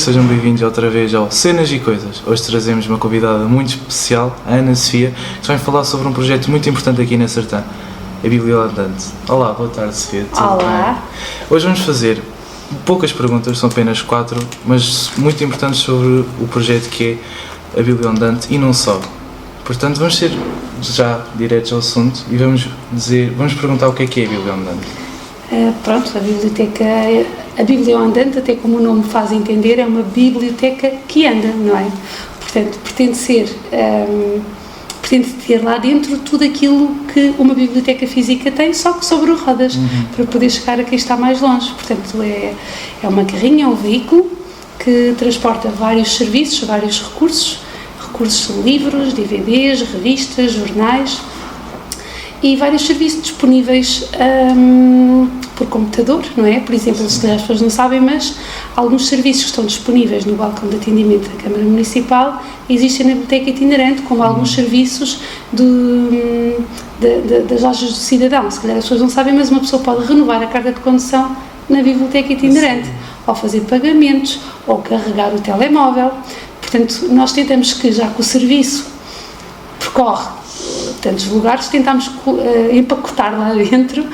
sejam bem-vindos outra vez ao Cenas e Coisas. Hoje trazemos uma convidada muito especial, a Ana Sofia, que vai falar sobre um projeto muito importante aqui na Sertã, a Bíblia Andante. Olá, boa tarde, Sofia. Olá. Hoje vamos fazer poucas perguntas, são apenas 4, mas muito importantes sobre o projeto que é a Bíblia Andante e não só. Portanto, vamos ser já diretos ao assunto e vamos perguntar o que é a Bíblia Andante. Pronto, a Bíblia Andante, até como o nome faz entender, é uma biblioteca que anda, não é? Portanto, pretende ter lá dentro tudo aquilo que uma biblioteca física tem, só que sobre rodas, para poder chegar a quem está mais longe. Portanto, é uma carrinha, é um veículo que transporta vários serviços, vários recursos de livros, DVDs, revistas, jornais e vários serviços disponíveis por computador, não é? Por exemplo, se calhar as pessoas não sabem, mas alguns serviços que estão disponíveis no balcão de atendimento da Câmara Municipal existem na biblioteca itinerante, como alguns serviços das lojas do cidadão. Se calhar as pessoas não sabem, mas uma pessoa pode renovar a carta de condução na biblioteca itinerante, ou fazer pagamentos, ou carregar o telemóvel. Portanto, nós tentamos que, já que o serviço percorre tantos lugares, tentamos empacotar lá dentro,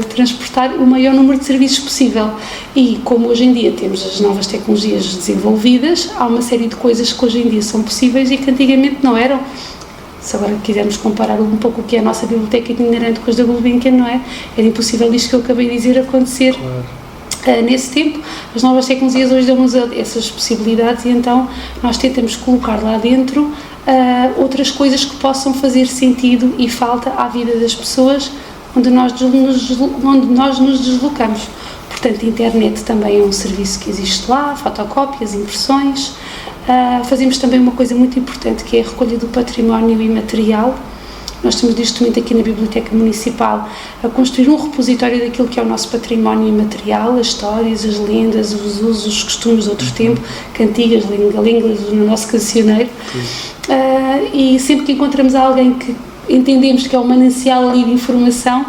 transportar o maior número de serviços possível. E como hoje em dia temos as novas tecnologias desenvolvidas, há uma série de coisas que hoje em dia são possíveis e que antigamente não eram. Se agora quisermos comparar um pouco o que é a nossa biblioteca itinerante com as da Gulbenkian, não é? Era impossível isto que eu acabei de dizer acontecer. Claro. Nesse tempo, as novas tecnologias hoje dão-nos essas possibilidades e então nós tentamos colocar lá dentro outras coisas que possam fazer sentido e falta à vida das pessoas onde nós nos deslocamos. Portanto, a internet também é um serviço que existe lá, fotocópias, impressões. Fazemos também uma coisa muito importante que é a recolha do património imaterial. Nós estamos neste momento aqui na Biblioteca Municipal a construir um repositório daquilo que é o nosso património imaterial, as histórias, as lendas, os usos, os costumes de outro tempo, cantigas, linga-lingas no nosso cancioneiro. E sempre que encontramos alguém que entendemos que é um manancial ali de informação,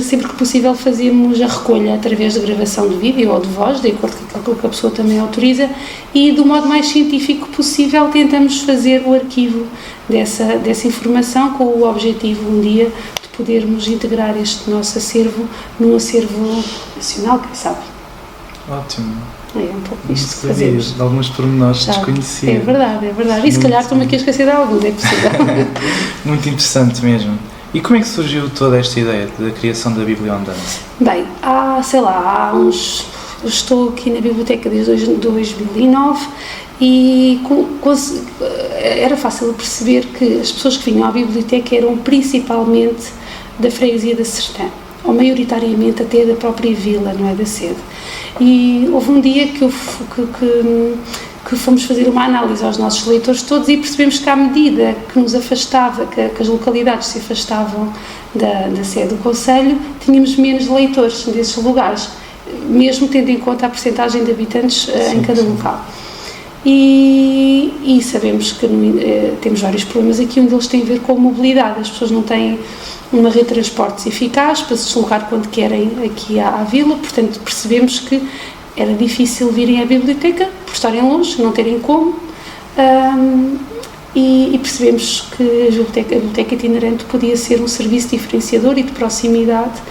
sempre que possível fazemos a recolha através da gravação de vídeo ou de voz, de acordo com aquilo que a pessoa também autoriza, e do modo mais científico possível tentamos fazer o arquivo dessa informação, com o objetivo um dia de podermos integrar este nosso acervo num acervo nacional, quem sabe. Ótimo. É um pouco isto que fazemos. De alguns pormenores desconhecidos. É verdade. E se calhar estou-me aqui a esquecer de alguns, é possível. Muito interessante mesmo. E como é que surgiu toda esta ideia da criação da Bíblia Andante? Bem, eu estou aqui na biblioteca desde 2009 e era fácil perceber que as pessoas que vinham à biblioteca eram principalmente da freguesia da Sertã, ou maioritariamente até da própria vila, não é, da sede. E houve um dia que fomos fazer uma análise aos nossos leitores todos e percebemos que à medida que nos afastava, que as localidades se afastavam da sede do Conselho, tínhamos menos leitores desses lugares, mesmo tendo em conta a percentagem de habitantes em cada local. E sabemos que temos vários problemas aqui, um deles tem a ver com a mobilidade. As pessoas não têm uma rede de transportes eficaz para se deslocar quando querem aqui à vila, portanto percebemos que era difícil virem à biblioteca por estarem longe, não terem como, e percebemos que a biblioteca itinerante podia ser um serviço diferenciador e de proximidade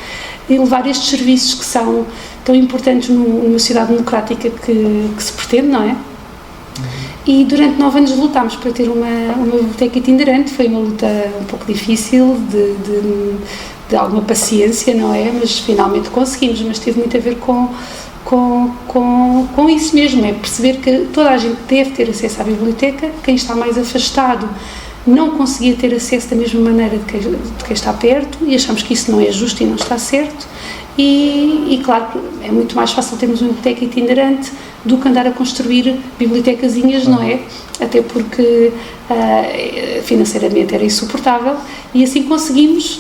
e levar estes serviços que são tão importantes numa sociedade democrática que se pretende, não é? E durante 9 anos lutámos para ter uma biblioteca itinerante. Foi uma luta um pouco difícil, de alguma paciência, não é? Mas finalmente conseguimos, mas teve muito a ver com isso mesmo, é perceber que toda a gente deve ter acesso à biblioteca, quem está mais afastado não conseguia ter acesso da mesma maneira de quem está perto, e achamos que isso não é justo e não está certo. E claro, é muito mais fácil termos uma biblioteca itinerante do que andar a construir bibliotecazinhas, não é? Até porque financeiramente era insuportável, e assim conseguimos,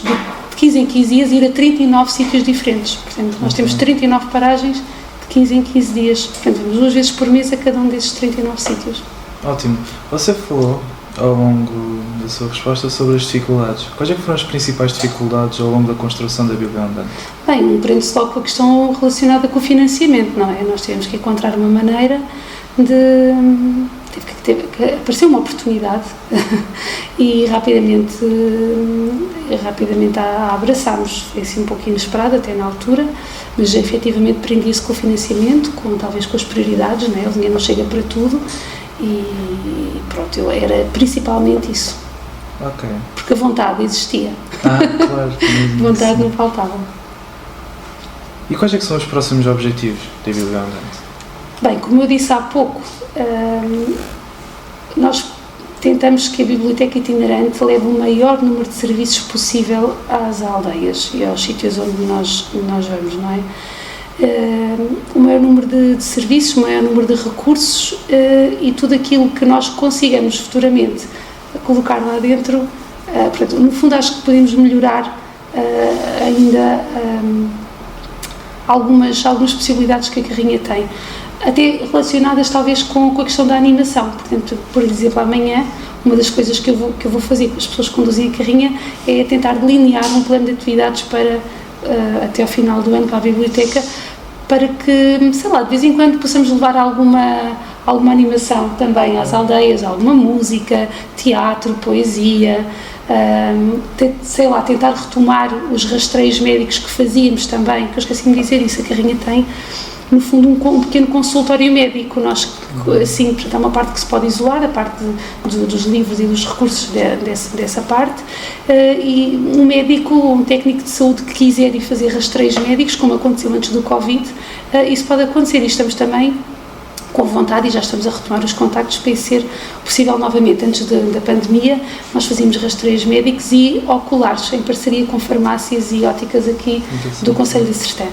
de 15 em 15 dias, ir a 39 sítios diferentes. Portanto, nós temos 39 paragens de 15 em 15 dias. Portanto, vamos 2 vezes por mês a cada um desses 39 sítios. Ótimo. Você falou ao longo da sua resposta sobre as dificuldades. Quais é que foram as principais dificuldades ao longo da construção da Bíblia Andante? Bem, prende-se logo com a questão relacionada com o financiamento, não é? Nós temos que encontrar uma maneira teve que apareceu uma oportunidade e rapidamente a abraçámos. Foi assim um pouco inesperado até na altura, mas efetivamente prendia-se com o financiamento, talvez com as prioridades, não é? O dinheiro não chega para tudo e pronto, era principalmente isso. Ok. Porque a vontade existia. Claro. Vontade não faltava. E quais é que são os próximos objetivos da Biblioteca Andante? Bem, como eu disse há pouco, nós tentamos que a Biblioteca Itinerante leve o maior número de serviços possível às aldeias e aos sítios onde nós vamos, não é? O maior número de serviços, o maior número de recursos e tudo aquilo que nós consigamos futuramente colocar lá dentro. Portanto, no fundo, acho que podemos melhorar ainda algumas possibilidades que a carrinha tem, até relacionadas talvez com a questão da animação. Portanto, por exemplo, amanhã, uma das coisas que eu vou fazer com as pessoas que conduzem a carrinha é tentar delinear um plano de atividades para, até ao final do ano, para a biblioteca, para que, sei lá, de vez em quando possamos levar alguma animação também às aldeias, alguma música, teatro, poesia, sei lá, tentar retomar os rastreios médicos que fazíamos também, que eu esqueci-me de dizer isso, a carrinha tem, no fundo, um pequeno consultório médico. Nós, assim, portanto, há uma parte que se pode isolar, a parte dos livros e dos recursos dessa parte, e um médico, um técnico de saúde que quiser ir fazer rastreios médicos, como aconteceu antes do Covid, isso pode acontecer, e estamos também com vontade, e já estamos a retomar os contactos para isso ser possível novamente. Antes da pandemia, nós fazíamos rastreios médicos e oculares, em parceria com farmácias e óticas aqui do Concelho de Sertã.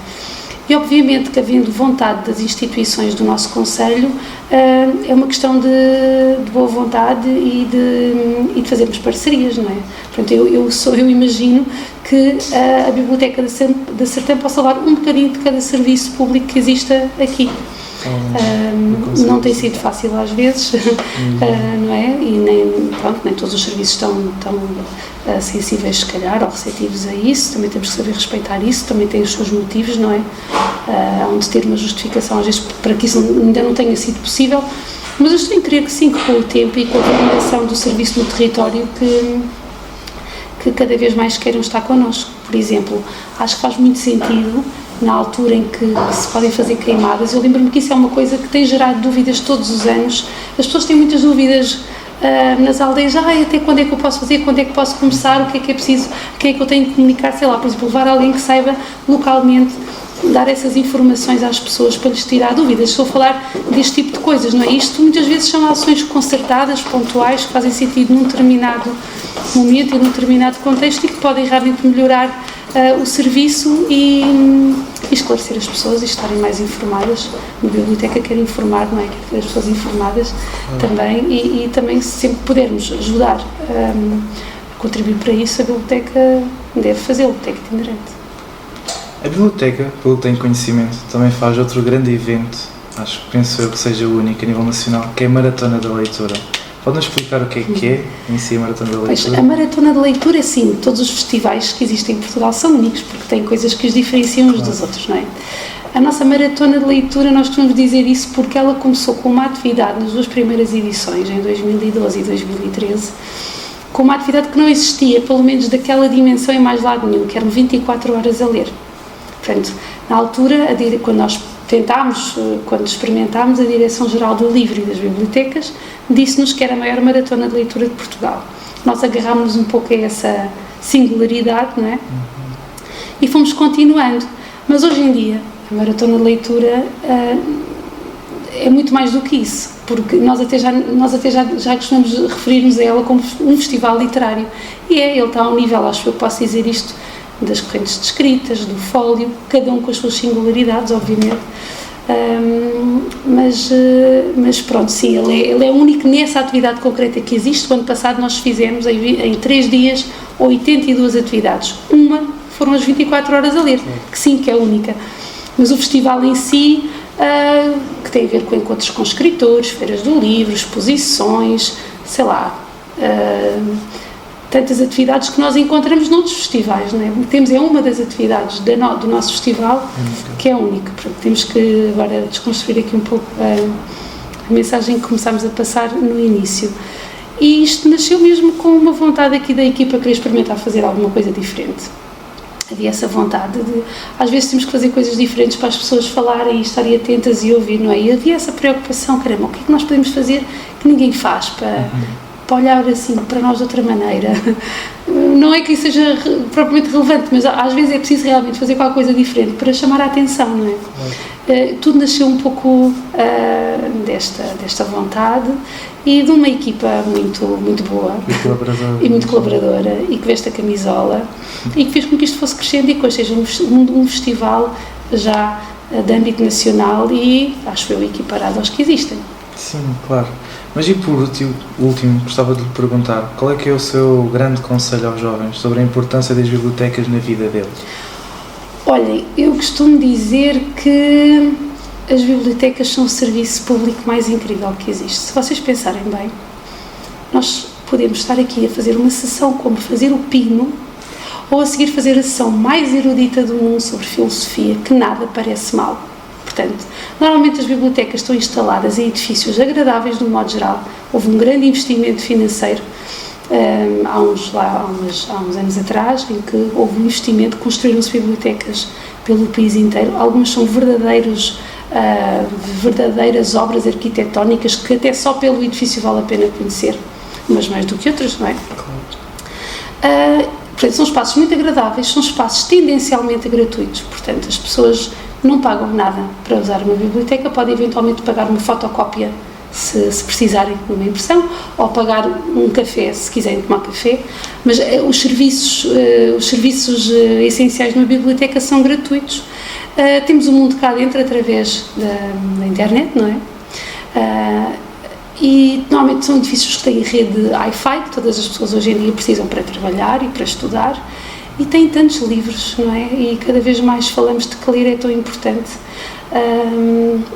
E obviamente que, havendo vontade das instituições do nosso Concelho, é uma questão de boa vontade e de fazermos parcerias, não é? Portanto, eu imagino que a Biblioteca da Sertã possa levar um bocadinho de cada serviço público que exista aqui. Não tem sido fácil às vezes, não é? E nem todos os serviços estão sensíveis, se calhar, ou receptivos a isso. Também temos que saber respeitar isso, também tem os seus motivos, não é? Onde ter uma justificação, às vezes, para que isso ainda não tenha sido possível, mas eu estou em crer que sim, que com o tempo e com a validação do serviço no território, que cada vez mais queiram estar connosco. Por exemplo, acho que faz muito sentido, na altura em que se podem fazer queimadas. Eu lembro-me que isso é uma coisa que tem gerado dúvidas todos os anos. As pessoas têm muitas dúvidas nas aldeias. Até quando é que eu posso fazer, quando é que posso começar, o que é preciso, quem é que eu tenho que comunicar, sei lá, por exemplo, levar alguém que saiba localmente, dar essas informações às pessoas para lhes tirar dúvidas. Estou a falar deste tipo de coisas, não é? Isto muitas vezes são ações concertadas, pontuais, que fazem sentido num determinado momento e num determinado contexto e que podem realmente melhorar o serviço e esclarecer as pessoas e estarem mais informadas. A biblioteca quer informar, não é? Quer ter as pessoas informadas também e também, se sempre pudermos ajudar a contribuir para isso, a biblioteca deve fazê-lo, a biblioteca itinerante. A biblioteca, pelo que tenho conhecimento, também faz outro grande evento, penso eu que seja o único a nível nacional, que é a Maratona da Leitura. Pode-nos explicar o que é em si a Maratona da Leitura? Pois, a Maratona da Leitura, sim, todos os festivais que existem em Portugal são únicos, porque têm coisas que os diferenciam uns dos outros, não é? A nossa Maratona de Leitura, nós costumamos dizer isso porque ela começou com uma atividade nas duas primeiras edições, em 2012 e 2013, com uma atividade que não existia, pelo menos daquela dimensão em mais lado nenhum, que eram 24 horas a ler. Portanto, na altura, quando experimentámos, a Direção-Geral do Livro e das Bibliotecas disse-nos que era a maior maratona de leitura de Portugal. Nós agarrámos um pouco a essa singularidade, não é? E fomos continuando. Mas hoje em dia, a maratona de leitura é muito mais do que isso, porque nós até já costumamos referir-nos a ela como um festival literário. E ele está a um nível, acho que eu posso dizer isto, das correntes de escritas, do fólio, cada um com as suas singularidades, obviamente, mas pronto, sim, ele é único nessa atividade concreta que existe. O ano passado nós fizemos em 3 dias 82 atividades, uma foram as 24 horas a ler, que sim, que é única, mas o festival em si, que tem a ver com encontros com escritores, feiras do livro, exposições, sei lá, tantas atividades que nós encontramos noutros festivais, não é? Temos uma das atividades do nosso festival que é única. Temos que agora desconstruir aqui um pouco a mensagem que começámos a passar no início. E isto nasceu mesmo com uma vontade aqui da equipa querer experimentar fazer alguma coisa diferente. Havia essa vontade de, às vezes temos que fazer coisas diferentes para as pessoas falarem e estarem atentas e ouvir, não é? E havia essa preocupação, caramba, o que é que nós podemos fazer que ninguém faz para olhar assim para nós de outra maneira? Não é que isso seja propriamente relevante, mas às vezes é preciso realmente fazer qualquer coisa diferente para chamar a atenção, não é? Tudo nasceu um pouco desta vontade e de uma equipa muito boa e muito colaboradora e que veste a camisola e que fez com que isto fosse crescendo e que hoje seja um festival já de âmbito nacional e, acho eu, equiparado aos que existem. Sim, claro. Mas e por último, gostava de lhe perguntar, qual é que é o seu grande conselho aos jovens sobre a importância das bibliotecas na vida deles? Olhem, eu costumo dizer que as bibliotecas são o serviço público mais incrível que existe. Se vocês pensarem bem, nós podemos estar aqui a fazer uma sessão como fazer o Pino, ou a seguir fazer a sessão mais erudita do mundo sobre filosofia, que nada parece mal. Portanto, normalmente as bibliotecas estão instaladas em edifícios agradáveis, de um modo geral. Houve um grande investimento financeiro há uns anos atrás, em que houve um investimento, construíram-se bibliotecas pelo país inteiro. Algumas são verdadeiras obras arquitetónicas que até só pelo edifício vale a pena conhecer, mas mais do que outras, não é? Portanto, são espaços muito agradáveis, são espaços tendencialmente gratuitos, portanto as pessoas não pagam nada para usar uma biblioteca, podem eventualmente pagar uma fotocópia se precisarem de uma impressão, ou pagar um café se quiserem tomar café, mas os serviços essenciais de uma biblioteca são gratuitos. Temos o mundo cá dentro através da internet, não é? E normalmente são edifícios que têm rede Wi-Fi, que todas as pessoas hoje em dia precisam para trabalhar e para estudar, e têm tantos livros, não é? E cada vez mais falamos de que ler é tão importante.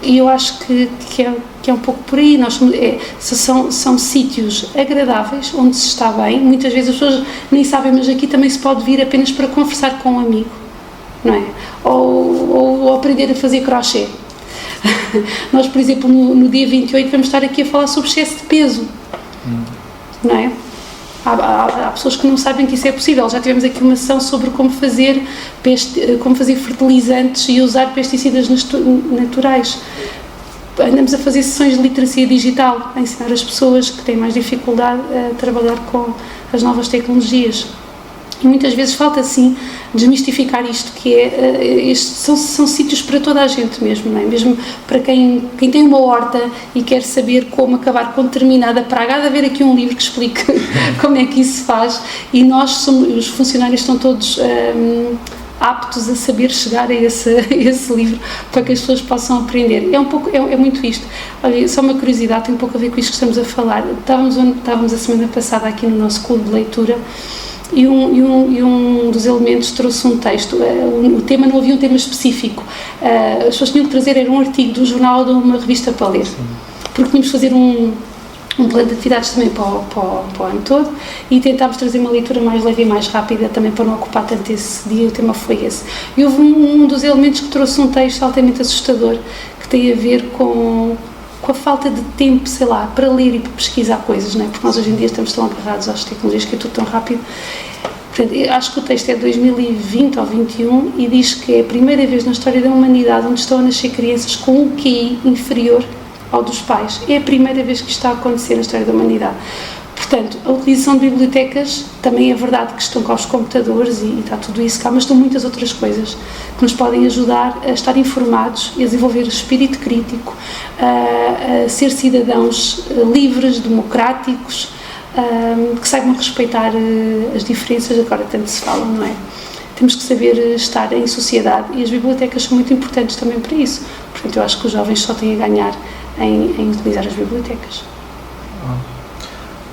E eu acho que é um pouco por aí. São sítios agradáveis, onde se está bem. Muitas vezes as pessoas nem sabem, mas aqui também se pode vir apenas para conversar com um amigo, não é? Ou aprender a fazer crochê. Nós, por exemplo, no dia 28 vamos estar aqui a falar sobre excesso de peso, não é? Há pessoas que não sabem que isso é possível. Já tivemos aqui uma sessão sobre como fazer fertilizantes e usar pesticidas naturais. Andamos a fazer sessões de literacia digital, a ensinar as pessoas que têm mais dificuldade a trabalhar com as novas tecnologias. E muitas vezes falta, assim, desmistificar isto, que são sítios para toda a gente mesmo, não é? Mesmo para quem tem uma horta e quer saber como acabar com determinada praga, há de haver aqui um livro que explique como é que isso se faz, e os funcionários estão todos aptos a saber chegar a esse livro para que as pessoas possam aprender. É muito isto. Olha, só uma curiosidade, tem um pouco a ver com isto que estamos a falar. Estávamos a semana passada aqui no nosso clube de leitura, e um dos elementos trouxe um texto. O tema, não havia um tema específico. As pessoas tinham que trazer, era um artigo de um jornal ou de uma revista para ler. Porque tínhamos de fazer um plano de atividades também para o ano todo, e tentámos trazer uma leitura mais leve e mais rápida também para não ocupar tanto esse dia. O tema foi esse. E houve um dos elementos que trouxe um texto altamente assustador, que tem a ver com a falta de tempo, sei lá, para ler e para pesquisar coisas, não é? Porque nós hoje em dia estamos tão agarrados às tecnologias que é tudo tão rápido. Portanto, eu acho que o texto é de 2020 ou 2021 e diz que é a primeira vez na história da humanidade onde estão a nascer crianças com um QI inferior ao dos pais. É a primeira vez que isto está a acontecer na história da humanidade. Portanto, a utilização de bibliotecas, também é verdade que estão cá os computadores e está tudo isso cá, mas estão muitas outras coisas que nos podem ajudar a estar informados e a desenvolver espírito crítico, a ser cidadãos livres, democráticos, que saibam respeitar as diferenças. Agora tanto se fala, não é? Temos que saber estar em sociedade, e as bibliotecas são muito importantes também para isso. Portanto, eu acho que os jovens só têm a ganhar em utilizar as bibliotecas.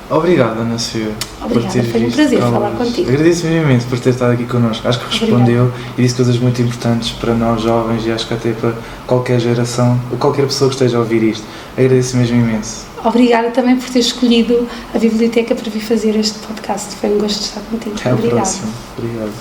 Obrigado, Ana Sofia. Obrigada, foi um prazer falar contigo. Agradeço imenso por ter estado aqui connosco. Acho que respondeu e disse coisas muito importantes para nós jovens, e acho que até para qualquer geração, qualquer pessoa que esteja a ouvir isto. Agradeço mesmo imenso. Obrigada também por ter escolhido a biblioteca para vir fazer este podcast. Foi um gosto de estar contigo. Até à próxima. Obrigado.